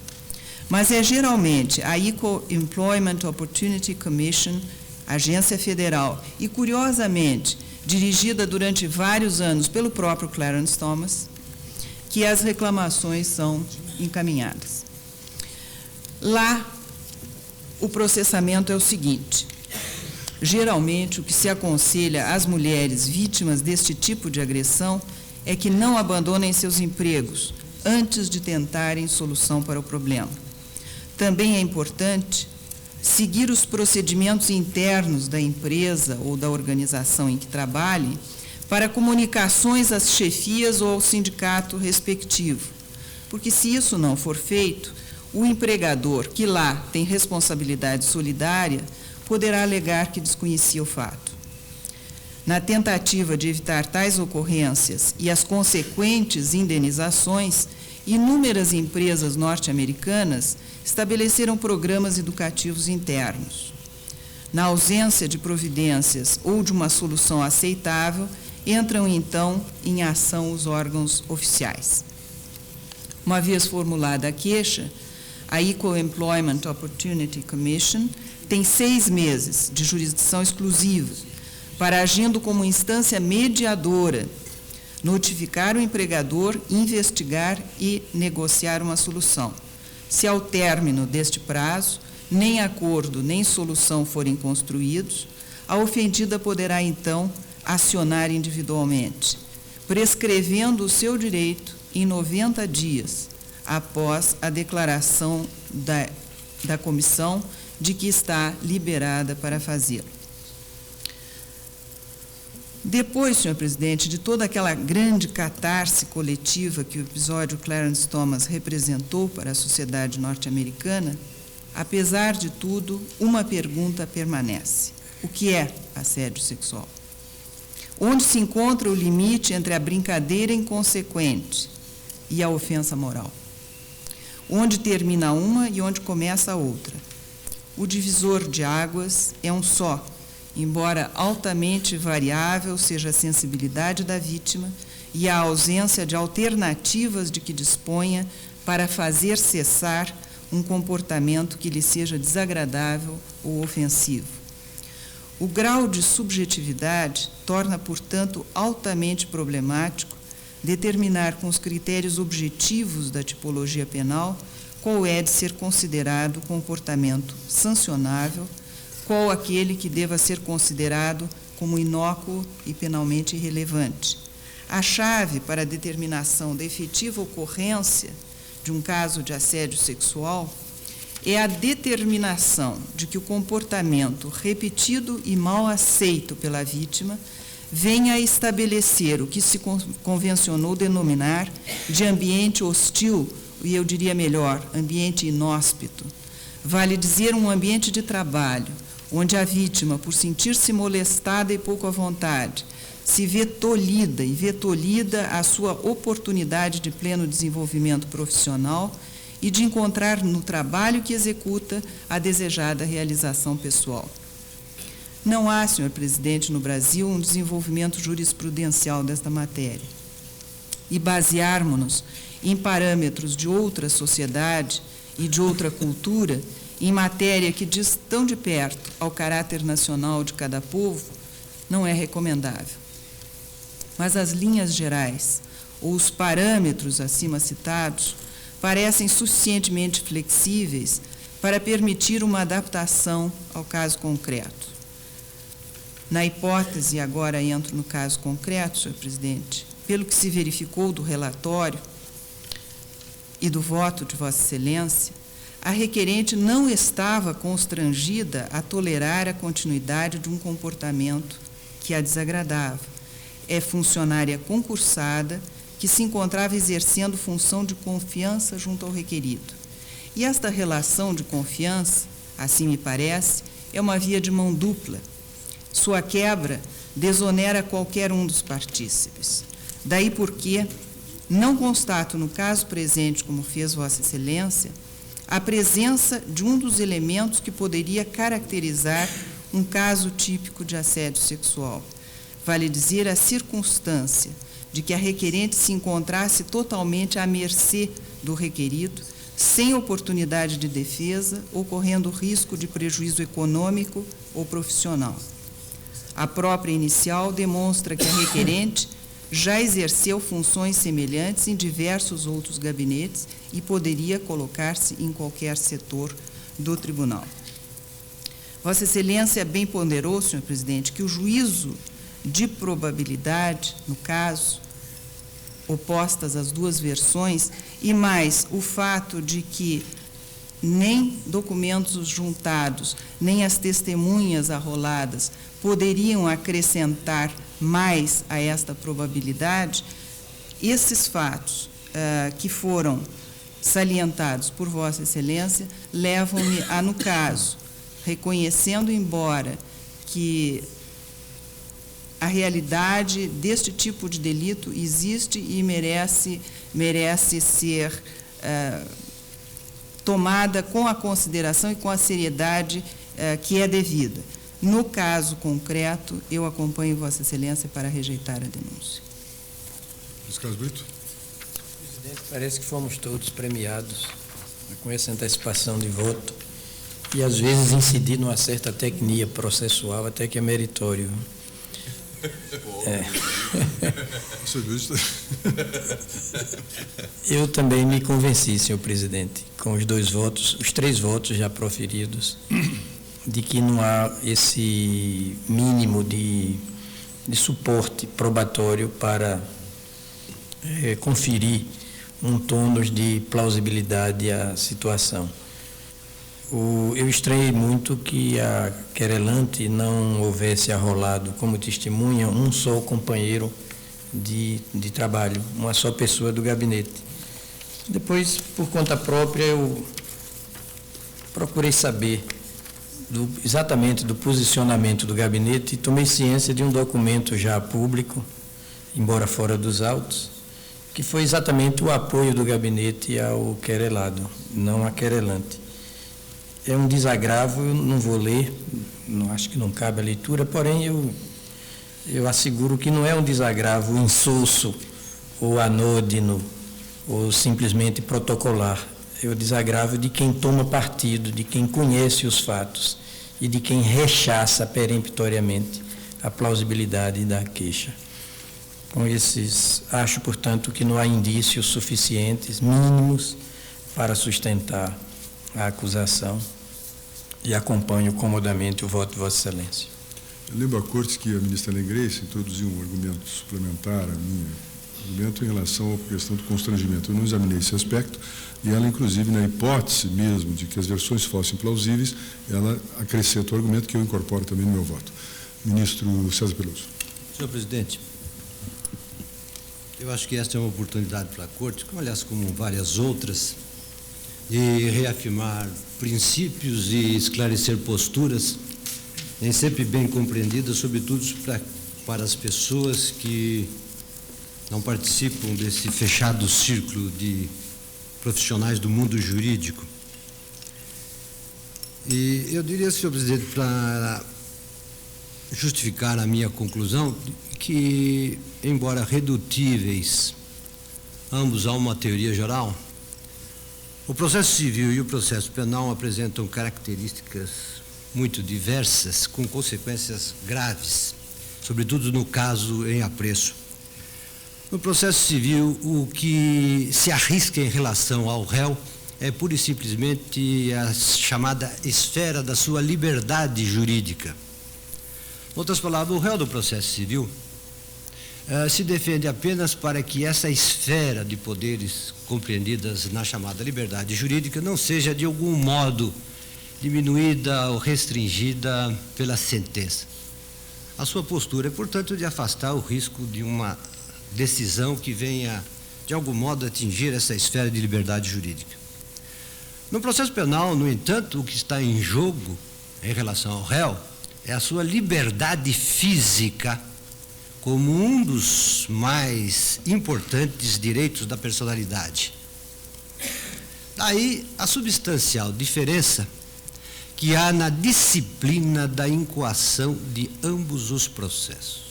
Mas é geralmente a Equal Employment Opportunity Commission, agência federal, e curiosamente dirigida durante vários anos pelo próprio Clarence Thomas, que as reclamações são encaminhadas. Lá, o processamento é o seguinte: geralmente, o que se aconselha às mulheres vítimas deste tipo de agressão é que não abandonem seus empregos antes de tentarem solução para o problema. Também é importante seguir os procedimentos internos da empresa ou da organização em que trabalhem para comunicações às chefias ou ao sindicato respectivo, porque se isso não for feito, o empregador que lá tem responsabilidade solidária poderá alegar que desconhecia o fato. Na tentativa de evitar tais ocorrências e as consequentes indenizações, inúmeras empresas norte-americanas estabeleceram programas educativos internos. Na ausência de providências ou de uma solução aceitável, entram então em ação os órgãos oficiais. Uma vez formulada a queixa, a Equal Employment Opportunity Commission tem 6 meses de jurisdição exclusiva para, agindo como instância mediadora, notificar o empregador, investigar e negociar uma solução. Se ao término deste prazo, nem acordo nem solução forem construídos, a ofendida poderá então acionar individualmente, prescrevendo o seu direito em 90 dias, após a declaração da comissão de que está liberada para fazê-lo. Depois, senhor presidente, de toda aquela grande catarse coletiva que o episódio Clarence Thomas representou para a sociedade norte-americana, apesar de tudo, uma pergunta permanece: o que é assédio sexual? Onde se encontra o limite entre a brincadeira inconsequente e a ofensa moral? Onde termina uma e onde começa a outra? O divisor de águas é um só, embora altamente variável seja a sensibilidade da vítima e a ausência de alternativas de que disponha para fazer cessar um comportamento que lhe seja desagradável ou ofensivo. O grau de subjetividade torna, portanto, altamente problemático determinar com os critérios objetivos da tipologia penal qual é de ser considerado comportamento sancionável, qual aquele que deva ser considerado como inócuo e penalmente irrelevante. A chave para a determinação da efetiva ocorrência de um caso de assédio sexual é a determinação de que o comportamento repetido e mal aceito pela vítima venha a estabelecer o que se convencionou denominar de ambiente hostil, e eu diria melhor, ambiente inóspito. Vale dizer, um ambiente de trabalho, onde a vítima, por sentir-se molestada e pouco à vontade, se vê tolhida e vê tolhida a sua oportunidade de pleno desenvolvimento profissional e de encontrar no trabalho que executa a desejada realização pessoal. Não há, senhor presidente, no Brasil um desenvolvimento jurisprudencial desta matéria. E basearmos-nos em parâmetros de outra sociedade e de outra cultura, em matéria que diz tão de perto ao caráter nacional de cada povo, não é recomendável. Mas as linhas gerais, ou os parâmetros acima citados, parecem suficientemente flexíveis para permitir uma adaptação ao caso concreto. Na hipótese, agora entro no caso concreto, senhor presidente, pelo que se verificou do relatório e do voto de Vossa Excelência, a requerente não estava constrangida a tolerar a continuidade de um comportamento que a desagradava. É funcionária concursada, que se encontrava exercendo função de confiança junto ao requerido. E esta relação de confiança, assim me parece, é uma via de mão dupla. Sua quebra desonera qualquer um dos partícipes. Daí porque não constato no caso presente, como fez Vossa Excelência, a presença de um dos elementos que poderia caracterizar um caso típico de assédio sexual. Vale dizer a circunstância de que a requerente se encontrasse totalmente à mercê do requerido, sem oportunidade de defesa, ocorrendo risco de prejuízo econômico ou profissional. A própria inicial demonstra que a requerente já exerceu funções semelhantes em diversos outros gabinetes e poderia colocar-se em qualquer setor do tribunal. Vossa Excelência bem ponderou, senhor presidente, que o juízo de probabilidade, no caso, opostas as duas versões, e mais o fato de que nem documentos juntados, nem as testemunhas arroladas poderiam acrescentar mais a esta probabilidade, esses fatos que foram salientados por Vossa Excelência levam-me a, no caso, reconhecendo, embora que a realidade deste tipo de delito existe e merece ser tomada com a consideração e com a seriedade que é devida. No caso concreto, eu acompanho Vossa Excelência para rejeitar a denúncia. Luiz Carlos Brito. Presidente, parece que fomos todos premiados com essa antecipação de voto e, às vezes, incidir numa certa técnica processual, até que é meritório. Eu também me convenci, senhor presidente, com os três votos já proferidos, de que não há esse mínimo de suporte probatório para conferir um tônus de plausibilidade à situação. Eu estranhei muito que a querelante não houvesse arrolado como testemunha um só companheiro de trabalho, uma só pessoa do gabinete. Depois, por conta própria, eu procurei saber exatamente do posicionamento do gabinete e tomei ciência de um documento já público, embora fora dos autos, que foi exatamente o apoio do gabinete ao querelado, não à querelante. É um desagravo, eu não vou ler, acho que não cabe a leitura, porém eu asseguro que não é um desagravo insosso ou anódino ou simplesmente protocolar. É o desagravo de quem toma partido, de quem conhece os fatos e de quem rechaça peremptoriamente a plausibilidade da queixa. Com esses, acho, portanto, que não há indícios suficientes, mínimos, para sustentar a acusação e acompanho comodamente o voto de Vossa Excelência. Eu lembro à Corte que a ministra Helen Grace introduziu um argumento suplementar a minha argumento em relação à questão do constrangimento. Eu não examinei esse aspecto e ela, inclusive, na hipótese mesmo de que as versões fossem plausíveis, ela acrescenta o argumento que eu incorporo também no meu voto. Ministro César Peluso. Senhor presidente, eu acho que esta é uma oportunidade para a Corte, aliás, como várias outras, de reafirmar princípios e esclarecer posturas, nem sempre bem compreendidas, sobretudo para as pessoas que não participam desse fechado círculo de profissionais do mundo jurídico. E eu diria, senhor presidente, para justificar a minha conclusão, que, embora redutíveis ambos a uma teoria geral, o processo civil e o processo penal apresentam características muito diversas, com consequências graves, sobretudo no caso em apreço. No processo civil, o que se arrisca em relação ao réu é pura e simplesmente a chamada esfera da sua liberdade jurídica. Em outras palavras, o réu do processo civil se defende apenas para que essa esfera de poderes compreendidas na chamada liberdade jurídica não seja de algum modo diminuída ou restringida pela sentença. A sua postura é, portanto, de afastar o risco de uma decisão que venha, de algum modo, atingir essa esfera de liberdade jurídica. No processo penal, no entanto, o que está em jogo em relação ao réu é a sua liberdade física como um dos mais importantes direitos da personalidade. Daí a substancial diferença que há na disciplina da incoação de ambos os processos.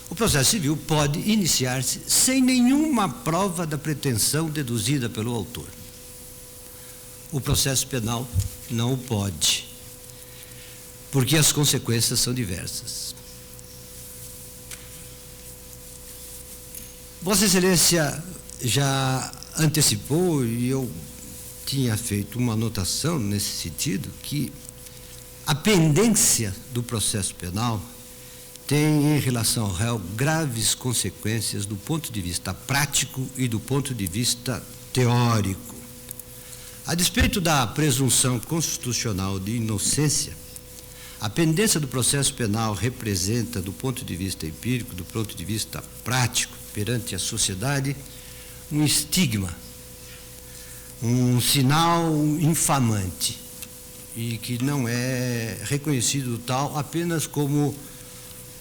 O processo civil pode iniciar-se sem nenhuma prova da pretensão deduzida pelo autor. O processo penal não o pode, porque as consequências são diversas. Vossa Excelência já antecipou, e eu tinha feito uma anotação nesse sentido, que a pendência do processo penal tem, em relação ao réu, graves consequências do ponto de vista prático e do ponto de vista teórico. A despeito da presunção constitucional de inocência, a pendência do processo penal representa, do ponto de vista empírico, do ponto de vista prático, perante a sociedade, um estigma, um sinal infamante, e que não é reconhecido tal apenas como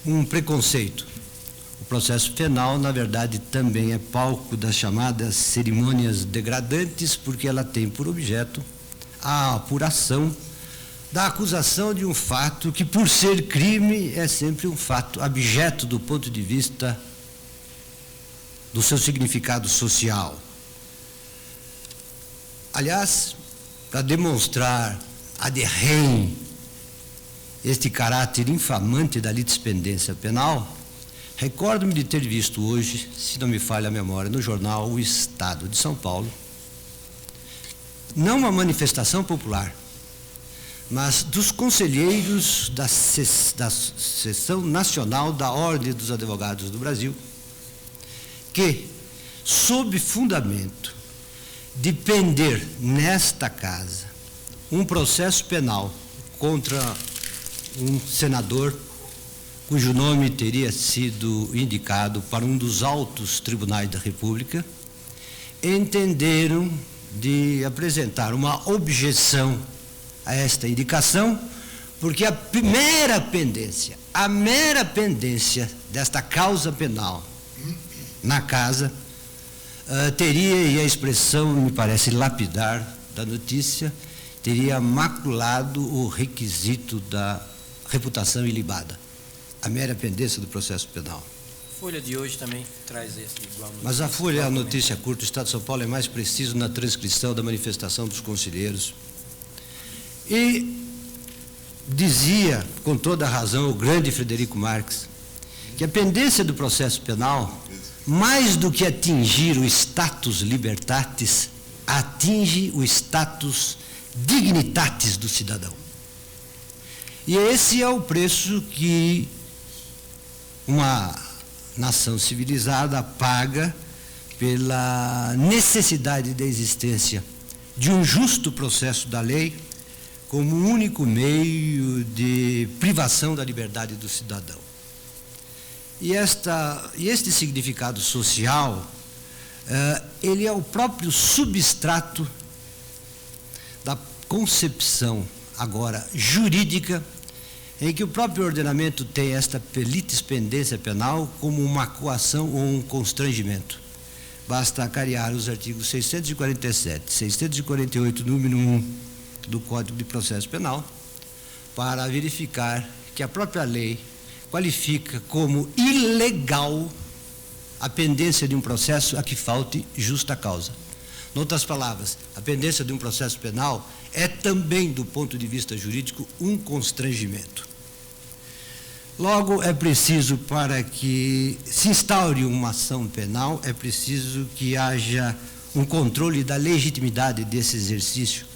um preconceito. O processo penal, na verdade, também é palco das chamadas cerimônias degradantes, porque ela tem por objeto a apuração da acusação de um fato que, por ser crime, é sempre um fato abjeto do ponto de vista do seu significado social. Aliás, para demonstrar ad rem este caráter infamante da litispendência penal, recordo-me de ter visto hoje, se não me falha a memória, no jornal O Estado de São Paulo, não uma manifestação popular, mas dos conselheiros da Seção Nacional da Ordem dos Advogados do Brasil, que, sob fundamento de pender nesta casa um processo penal contra um senador cujo nome teria sido indicado para um dos altos tribunais da República, entenderam de apresentar uma objeção a esta indicação, porque a mera pendência desta causa penal na casa teria, e a expressão me parece lapidar da notícia, teria maculado o requisito da reputação ilibada, a mera pendência do processo penal. A Folha de hoje também traz esse igual notícia. Mas a Folha é a notícia curta, o Estado de São Paulo é mais preciso na transcrição da manifestação dos conselheiros. E dizia, com toda a razão, o grande Frederico Marx, que a pendência do processo penal, mais do que atingir o status libertatis, atinge o status dignitatis do cidadão. E esse é o preço que uma nação civilizada paga pela necessidade da existência de um justo processo da lei como único meio de privação da liberdade do cidadão. E este significado social, ele é o próprio substrato da concepção, agora, jurídica, em que o próprio ordenamento tem esta litispendência penal como uma coação ou um constrangimento. Basta acarear os artigos 647, 648, número 1 do Código de Processo Penal, para verificar que a própria lei qualifica como ilegal a pendência de um processo a que falte justa causa. Em outras palavras, a pendência de um processo penal é também, do ponto de vista jurídico, um constrangimento. Logo, é preciso, para que se instaure uma ação penal, é preciso que haja um controle da legitimidade desse exercício.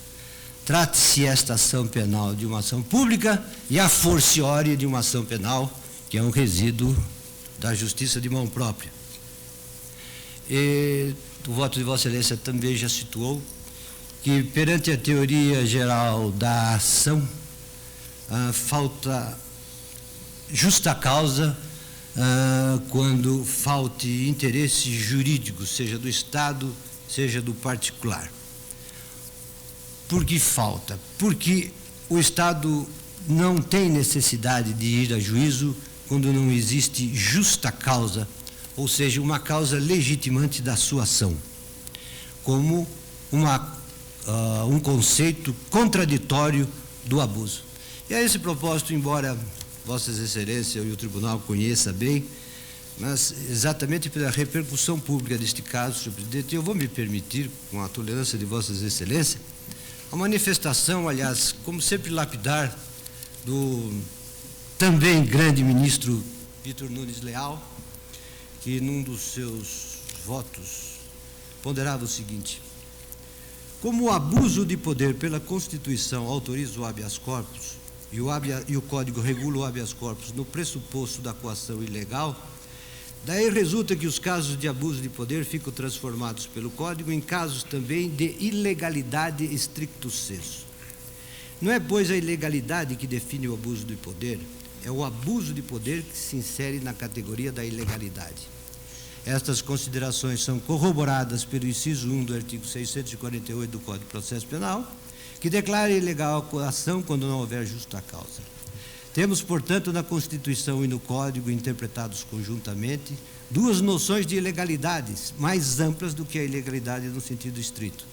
Trate-se esta ação penal de uma ação pública e a forciore de uma ação penal, que é um resíduo da justiça de mão própria. E o voto de Vossa Excelência também já situou que, perante a teoria geral da ação, falta justa causa quando falte interesse jurídico, seja do Estado, seja do particular. Por que falta? Porque o Estado não tem necessidade de ir a juízo quando não existe justa causa, ou seja, uma causa legitimante da sua ação, como um conceito contraditório do abuso. E a esse propósito, embora Vossas Excelências e o Tribunal conheça bem, mas exatamente pela repercussão pública deste caso, senhor presidente, eu vou me permitir, com a tolerância de Vossas Excelências, a manifestação, aliás, como sempre lapidar, do também grande ministro Vitor Nunes Leal, que num dos seus votos ponderava o seguinte: como o abuso de poder pela Constituição autoriza o habeas corpus e o Código regula o habeas corpus no pressuposto da coação ilegal, daí resulta que os casos de abuso de poder ficam transformados pelo Código em casos também de ilegalidade stricto sensu. Não é, pois, a ilegalidade que define o abuso de poder, é o abuso de poder que se insere na categoria da ilegalidade. Estas considerações são corroboradas pelo inciso 1 do artigo 648 do Código de Processo Penal, que declara ilegal a coação quando não houver justa causa. Temos, portanto, na Constituição e no Código, interpretados conjuntamente, duas noções de ilegalidades mais amplas do que a ilegalidade no sentido estrito,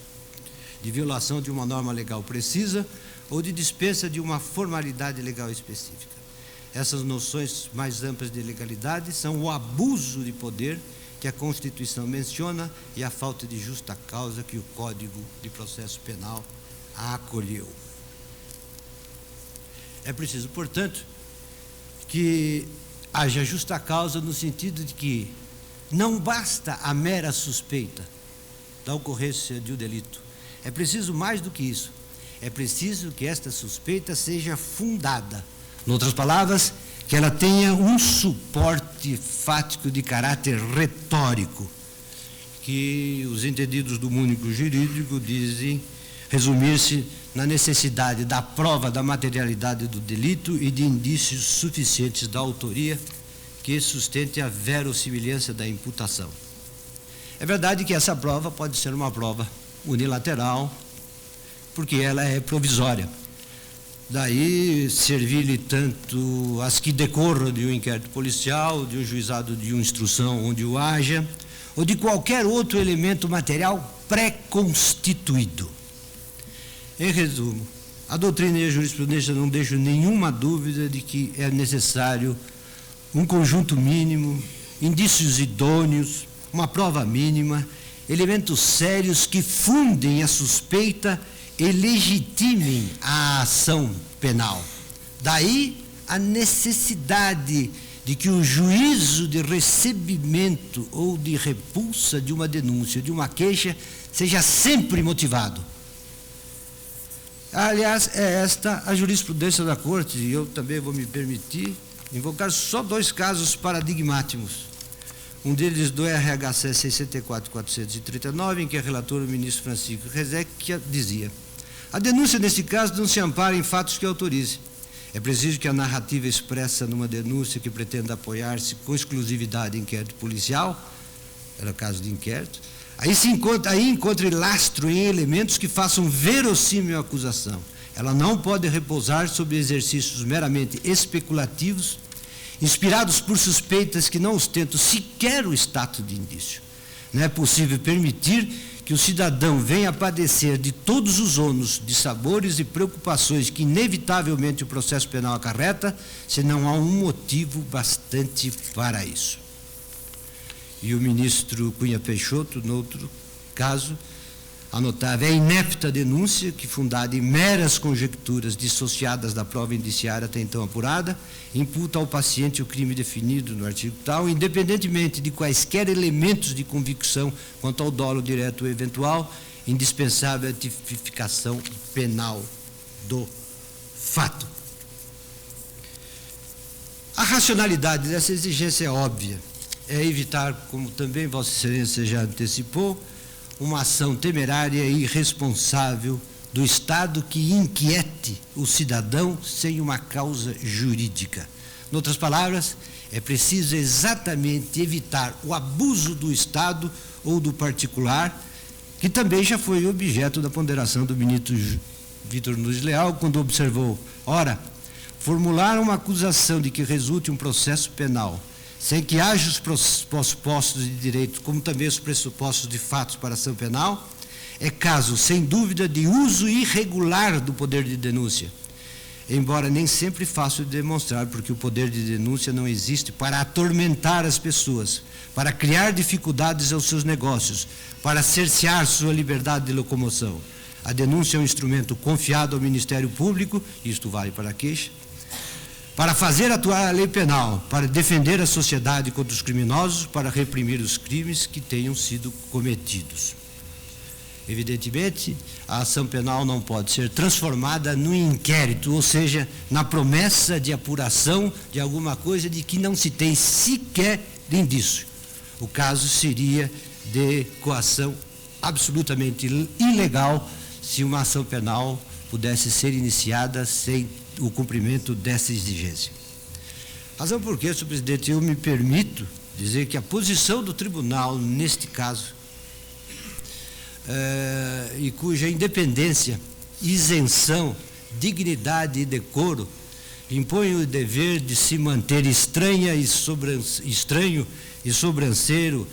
de violação de uma norma legal precisa ou de dispensa de uma formalidade legal específica. Essas noções mais amplas de ilegalidade são o abuso de poder, que a Constituição menciona, e a falta de justa causa, que o Código de Processo Penal acolheu. É preciso, portanto, que haja justa causa no sentido de que não basta a mera suspeita da ocorrência de um delito. É preciso mais do que isso. É preciso que esta suspeita seja fundada. Em outras palavras, que ela tenha um suporte fático de caráter retórico, que os entendidos do mundo jurídico dizem resumir-se na necessidade da prova da materialidade do delito e de indícios suficientes da autoria que sustente a verossimilhança da imputação. É verdade que essa prova pode ser uma prova unilateral, porque ela é provisória. Daí servir-lhe tanto as que decorram de um inquérito policial, de um juizado de uma instrução onde o haja, ou de qualquer outro elemento material pré-constituído. Em resumo, a doutrina e a jurisprudência não deixam nenhuma dúvida de que é necessário um conjunto mínimo, indícios idôneos, uma prova mínima, elementos sérios que fundem a suspeita e legitimem a ação penal. Daí a necessidade de que o juízo de recebimento ou de repulsa de uma denúncia, de uma queixa, seja sempre motivado. Aliás, é esta a jurisprudência da Corte, e eu também vou me permitir invocar só dois casos paradigmáticos. Um deles do RHC 64439, em que a relatora, o ministro Francisco Rezec, dizia: a denúncia, nesse caso, não se ampara em fatos que autorize. É preciso que a narrativa expressa numa denúncia que pretenda apoiar-se com exclusividade em inquérito policial, era caso de inquérito, aí encontre lastro em elementos que façam verossímil a acusação. Ela não pode repousar sobre exercícios meramente especulativos, inspirados por suspeitas que não ostentam sequer o status de indício. Não é possível permitir que o cidadão venha a padecer de todos os ônus, de sabores e preocupações que inevitavelmente o processo penal acarreta, se não há um motivo bastante para isso. E o ministro Cunha Peixoto, no outro caso, anotava: é inepta a denúncia que, fundada em meras conjecturas dissociadas da prova indiciária até então apurada, imputa ao paciente o crime definido no artigo tal, independentemente de quaisquer elementos de convicção quanto ao dolo direto ou eventual, indispensável à tipificação penal do fato. A racionalidade dessa exigência é óbvia. É evitar, como também Vossa Excelência já antecipou, uma ação temerária e irresponsável do Estado que inquiete o cidadão sem uma causa jurídica. Em outras palavras, é preciso exatamente evitar o abuso do Estado ou do particular, que também já foi objeto da ponderação do ministro Vitor Nunes Leal, quando observou: ora, formular uma acusação de que resulte um processo penal sem que haja os pressupostos de direito, como também os pressupostos de fatos para ação penal, é caso, sem dúvida, de uso irregular do poder de denúncia, embora nem sempre fácil de demonstrar, porque o poder de denúncia não existe para atormentar as pessoas, para criar dificuldades aos seus negócios, para cercear sua liberdade de locomoção. A denúncia é um instrumento confiado ao Ministério Público, isto vale para a queixa, para fazer atuar a lei penal, para defender a sociedade contra os criminosos, para reprimir os crimes que tenham sido cometidos. Evidentemente, a ação penal não pode ser transformada num inquérito, ou seja, na promessa de apuração de alguma coisa de que não se tem sequer indício. O caso seria de coação absolutamente ilegal se uma ação penal pudesse ser iniciada sem o cumprimento dessa exigência. Razão por que, senhor presidente, eu me permito dizer que a posição do tribunal, neste caso, e cuja independência, isenção, dignidade e decoro impõem o dever de se manter estranho e sobranceiro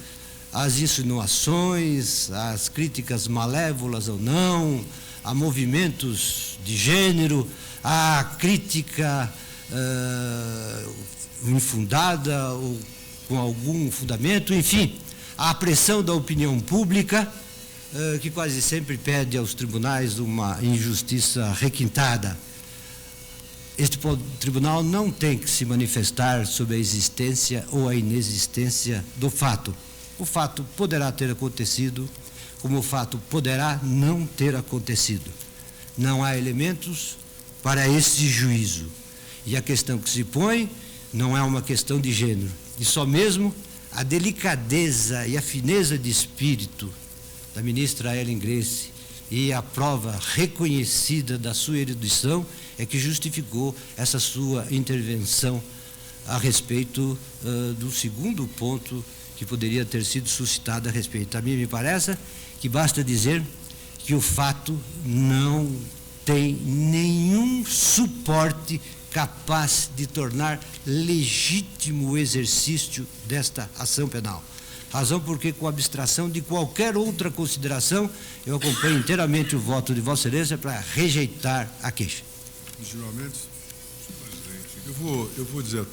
às insinuações, às críticas malévolas ou não, a movimentos de gênero, a crítica infundada ou com algum fundamento, enfim, a pressão da opinião pública, que quase sempre pede aos tribunais uma injustiça requintada. Este tribunal não tem que se manifestar sobre a existência ou a inexistência do fato. O fato poderá ter acontecido, como o fato poderá não ter acontecido. Não há elementos para esse juízo. E a questão que se põe não é uma questão de gênero, e só mesmo a delicadeza e a fineza de espírito da ministra Ellen Grace e a prova reconhecida da sua erudição é que justificou essa sua intervenção a respeito do segundo ponto que poderia ter sido suscitado a respeito. A mim me parece que basta dizer que o fato não tem nenhum suporte capaz de tornar legítimo o exercício desta ação penal. Razão porque, com abstração de qualquer outra consideração, eu acompanho inteiramente o voto de Vossa Excelência para rejeitar a queixa. Legitimamente, eu vou dizer ao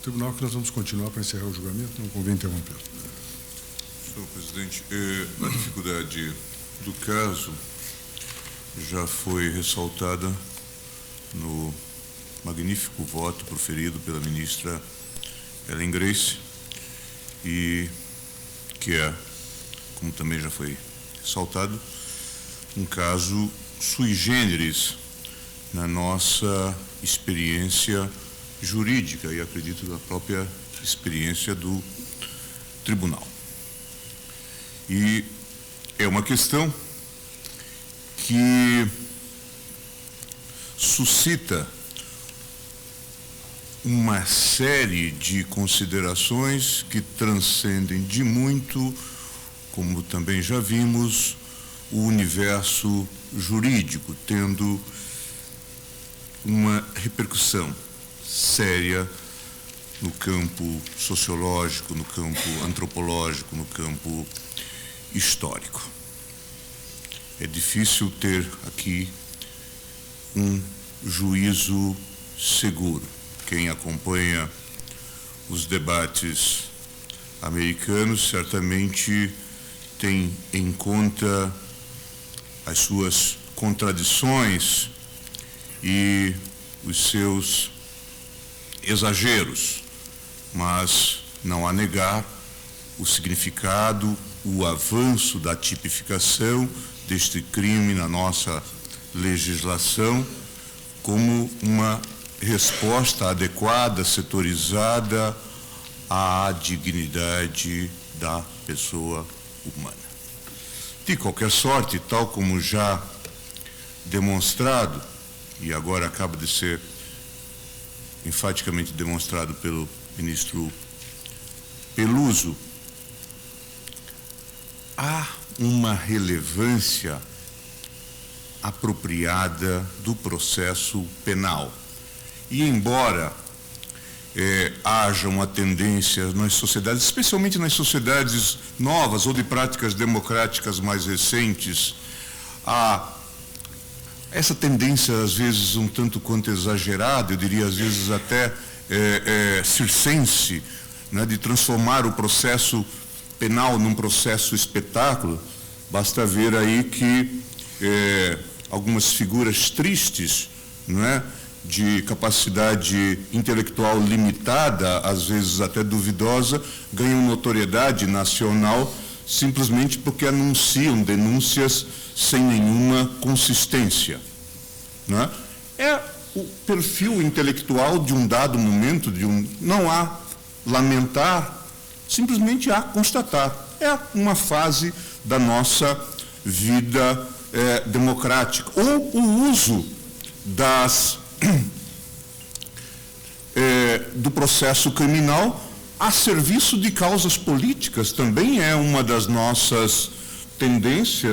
tribunal que nós vamos continuar para encerrar o julgamento, não convém interromper. Senhor presidente, a dificuldade do caso já foi ressaltada no magnífico voto proferido pela ministra Ellen Grace, e que é, como também já foi ressaltado, um caso sui generis na nossa experiência jurídica e acredito na própria experiência do tribunal. E é uma questão que suscita uma série de considerações que transcendem de muito, como também já vimos, o universo jurídico, tendo uma repercussão séria no campo sociológico, no campo antropológico, no campo histórico. É difícil ter aqui um juízo seguro. Quem acompanha os debates americanos certamente tem em conta as suas contradições e os seus exageros, mas não há negar o significado, o avanço da tipificação deste crime na nossa legislação como uma resposta adequada, setorizada à dignidade da pessoa humana. De qualquer sorte, tal como já demonstrado, e agora acaba de ser enfaticamente demonstrado pelo ministro Peluso, há uma relevância apropriada do processo penal. E embora haja uma tendência nas sociedades, especialmente nas sociedades novas ou de práticas democráticas mais recentes, a essa tendência, às vezes, um tanto quanto exagerada, eu diria, às vezes, até circense, né, de transformar o processo penal num processo espetáculo. Basta ver aí que algumas figuras tristes, não é, de capacidade intelectual limitada, às vezes até duvidosa, ganham notoriedade nacional simplesmente porque anunciam denúncias sem nenhuma consistência. Não é? É o perfil intelectual de um dado momento, não há lamentar, simplesmente há constatar. É uma fase da nossa vida democrática. Ou o uso do processo criminal a serviço de causas políticas também é uma das nossas tendências